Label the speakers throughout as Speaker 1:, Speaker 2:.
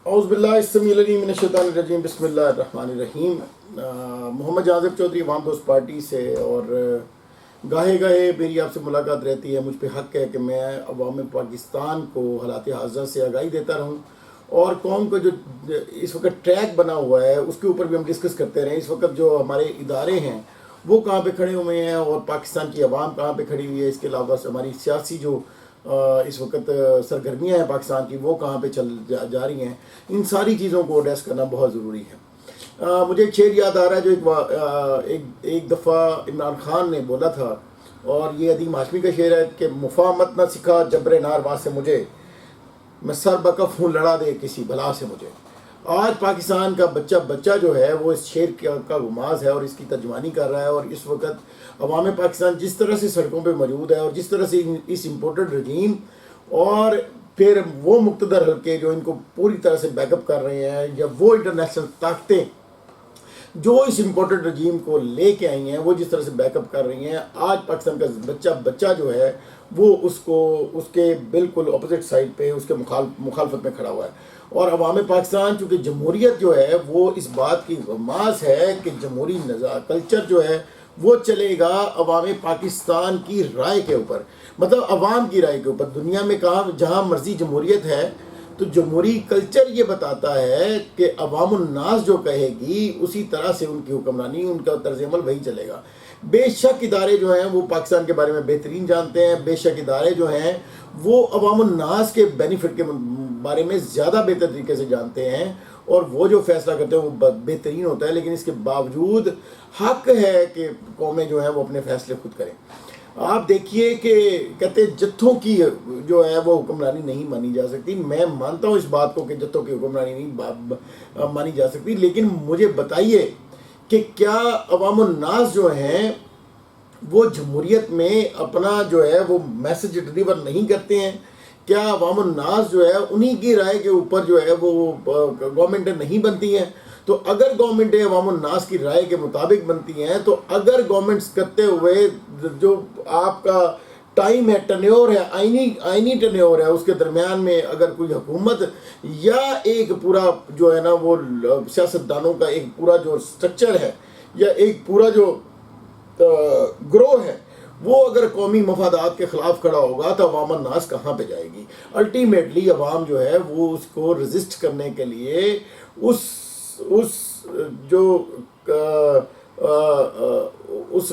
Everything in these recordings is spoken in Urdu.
Speaker 1: اعوذ باللہ السمیع العلیم من الشیطان الرجیم بسم اللہ الرحمن الرحیم۔ محمد جاذب چودھری عوام دوست پارٹی سے، اور گاہے گاہے میری آپ سے ملاقات رہتی ہے۔ مجھ پہ حق ہے کہ میں عوام پاکستان کو حالات حاضرہ سے آگاہی دیتا رہوں، اور قوم کا جو اس وقت ٹریک بنا ہوا ہے اس کے اوپر بھی ہم ڈسکس کرتے رہیں۔ اس وقت جو ہمارے ادارے ہیں وہ کہاں پہ کھڑے ہوئے ہیں، اور پاکستان کی عوام کہاں پہ کھڑی ہوئی ہے، اس کے علاوہ ہماری سیاسی جو اس وقت سرگرمیاں ہیں پاکستان کی وہ کہاں پہ چل جا رہی ہیں، ان ساری چیزوں کو ایڈریس کرنا بہت ضروری ہے۔ مجھے ایک شعر یاد آ رہا ہے جو ایک دفعہ عمران خان نے بولا تھا، اور یہ ادیم ہاشمی کا شعر ہے کہ مفاہمت نہ سکھا جبر ناروا سے مجھے، میں سر بکف ہوں لڑا دے کسی بلا سے مجھے۔ آج پاکستان کا بچہ جو ہے وہ اس شعر کا گماز ہے اور اس کی ترجمانی کر رہا ہے، اور اس وقت عوام پاکستان جس طرح سے سڑکوں پہ موجود ہے، اور جس طرح سے اس امپورٹڈ رجیم اور پھر وہ مقتدر حلقے جو ان کو پوری طرح سے بیک اپ کر رہے ہیں، یا وہ انٹرنیشنل طاقتیں جو اس امپورٹڈ رجیم کو لے کے آئی ہیں، وہ جس طرح سے بیک اپ کر رہی ہیں، آج پاکستان کا بچہ جو ہے وہ اس کے بالکل اپوزٹ سائڈ پہ اس کے مخالفت میں کھڑا ہوا ہے۔ اور عوام پاکستان چونکہ جمہوریت جو ہے وہ اس بات کی غماز ہے کہ جمہوری کلچر جو ہے وہ چلے گا عوام پاکستان کی رائے کے اوپر، مطلب عوام کی رائے کے اوپر۔ دنیا میں کہاں جہاں مرضی جمہوریت ہے، تو جمہوری کلچر یہ بتاتا ہے کہ عوام الناس جو کہے گی اسی طرح سے ان کی حکمرانی، ان کا طرز عمل وہی چلے گا۔ بے شک ادارے جو ہیں وہ پاکستان کے بارے میں بہترین جانتے ہیں، بے شک ادارے جو ہیں وہ عوام الناس کے بینیفٹ کے بارے میں زیادہ بہتر طریقے سے جانتے ہیں، اور وہ جو فیصلہ کرتے ہیں وہ بہترین ہوتا ہے، لیکن اس کے باوجود حق ہے کہ قومیں جو ہیں وہ اپنے فیصلے خود کریں۔ آپ دیکھیے کہ کہتے ہیں جتھوں کی جو ہے وہ حکمرانی نہیں مانی جا سکتی۔ میں مانتا ہوں اس بات کو کہ جتھوں کی حکمرانی نہیں مانی جا سکتی، لیکن مجھے بتائیے کہ کیا عوام الناس جو ہیں وہ جمہوریت میں اپنا جو ہے وہ میسج ڈلیور نہیں کرتے ہیں؟ کیا عوام الناس جو ہے انہی کی رائے کے اوپر جو ہے وہ گورنمنٹیں نہیں بنتی ہیں؟ تو اگر گورنمنٹیں عوام الناس کی رائے کے مطابق بنتی ہیں، تو اگر گورنمنٹس کرتے ہوئے جو آپ کا ٹائم ہے، ٹنیور ہے، آئینی ٹنیور ہے، اس کے درمیان میں اگر کوئی حکومت یا ایک پورا جو ہے نا وہ سیاستدانوں کا ایک پورا جو سٹرکچر ہے، یا ایک پورا جو گروہ ہے، وہ اگر قومی مفادات کے خلاف کھڑا ہوگا تو عوام الناس کہاں پہ جائے گی؟ الٹیمیٹلی عوام جو ہے وہ اس کو ریزسٹ کرنے کے لیے اس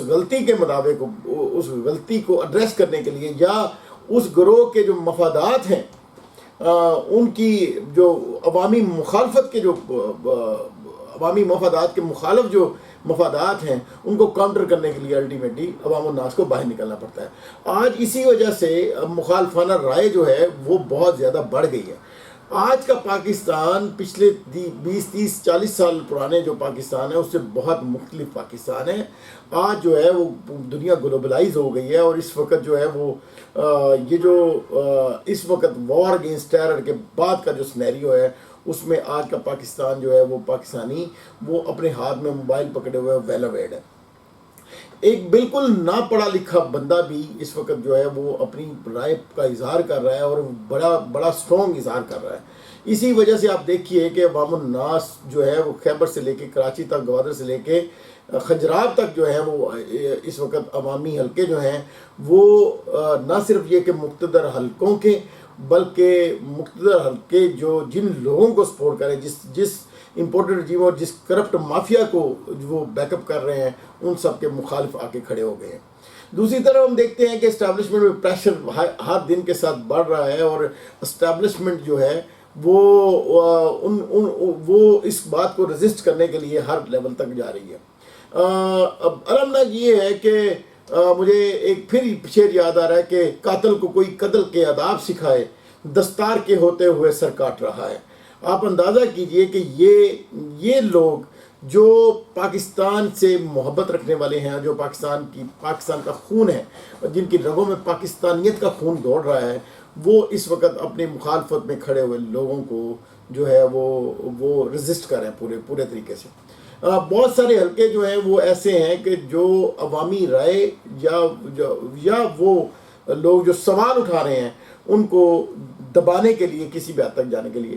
Speaker 1: غلطی کے مطابق اس غلطی کو ایڈریس کرنے کے لیے، یا اس گروہ کے جو مفادات ہیں ان کی جو عوامی مخالفت کے جو عوامی مفادات کے مخالف جو مفادات ہیں ان کو کاؤنٹر کرنے کے لیے الٹیمیٹلی عوام الناس کو باہر نکلنا پڑتا ہے۔ آج اسی وجہ سے مخالفانہ رائے جو ہے وہ بہت زیادہ بڑھ گئی ہے۔ آج کا پاکستان پچھلے 20-30-40 سال پرانے جو پاکستان ہے اس سے بہت مختلف پاکستان ہے۔ آج جو ہے وہ دنیا گلوبلائز ہو گئی ہے، اور اس وقت جو ہے وہ یہ جو اس وقت وار اگینسٹ ٹیرر کے بعد کا جو سنیریو ہے، اس میں آج کا پاکستان جو ہے وہ پاکستانی وہ اپنے ہاتھ میں موبائل پکڑے ہوئے ویل اویئرڈ ہے۔ ایک بالکل نہ پڑھا لکھا بندہ بھی اس وقت جو ہے وہ اپنی رائے کا اظہار کر رہا ہے، اور بڑا سٹرونگ اظہار کر رہا ہے۔ اسی وجہ سے آپ دیکھیے کہ عوام الناس جو ہے وہ خیبر سے لے کے کراچی تک، گوادر سے لے کے خنجراب تک جو ہے وہ اس وقت عوامی حلقے جو ہیں وہ نہ صرف یہ کہ مقتدر حلقوں کے، بلکہ مقتدر حلقے جو جن لوگوں کو سپورٹ کریں، جس امپورٹڈ رجیم اور جس کرپٹ مافیا کو وہ بیک اپ کر رہے ہیں، ان سب کے مخالف آ کے کھڑے ہو گئے ہیں۔ دوسری طرف ہم دیکھتے ہیں کہ اسٹیبلشمنٹ میں پریشر ہر دن کے ساتھ بڑھ رہا ہے، اور اسٹیبلشمنٹ جو ہے وہ اس بات کو ریزسٹ کرنے کے لیے ہر لیول تک جا رہی ہے۔ اب الحمدللہ یہ ہے کہ مجھے ایک پھر شعر یاد آ رہا ہے کہ قاتل کو کوئی قتل کے آداب سکھائے، دستار کے ہوتے ہوئے سر کاٹ رہا ہے۔ آپ اندازہ کیجئے کہ یہ لوگ جو پاکستان سے محبت رکھنے والے ہیں، جو پاکستان کا خون ہے، جن کی رگوں میں پاکستانیت کا خون دوڑ رہا ہے، وہ اس وقت اپنے مخالفت میں کھڑے ہوئے لوگوں کو جو ہے وہ ریزسٹ کر رہے ہیں پورے طریقے سے۔ بہت سارے حلقے جو ہیں وہ ایسے ہیں کہ جو عوامی رائے یا وہ لوگ جو سوال اٹھا رہے ہیں ان کو دبانے کے لیے، کسی بھی حد تک جانے کے لیے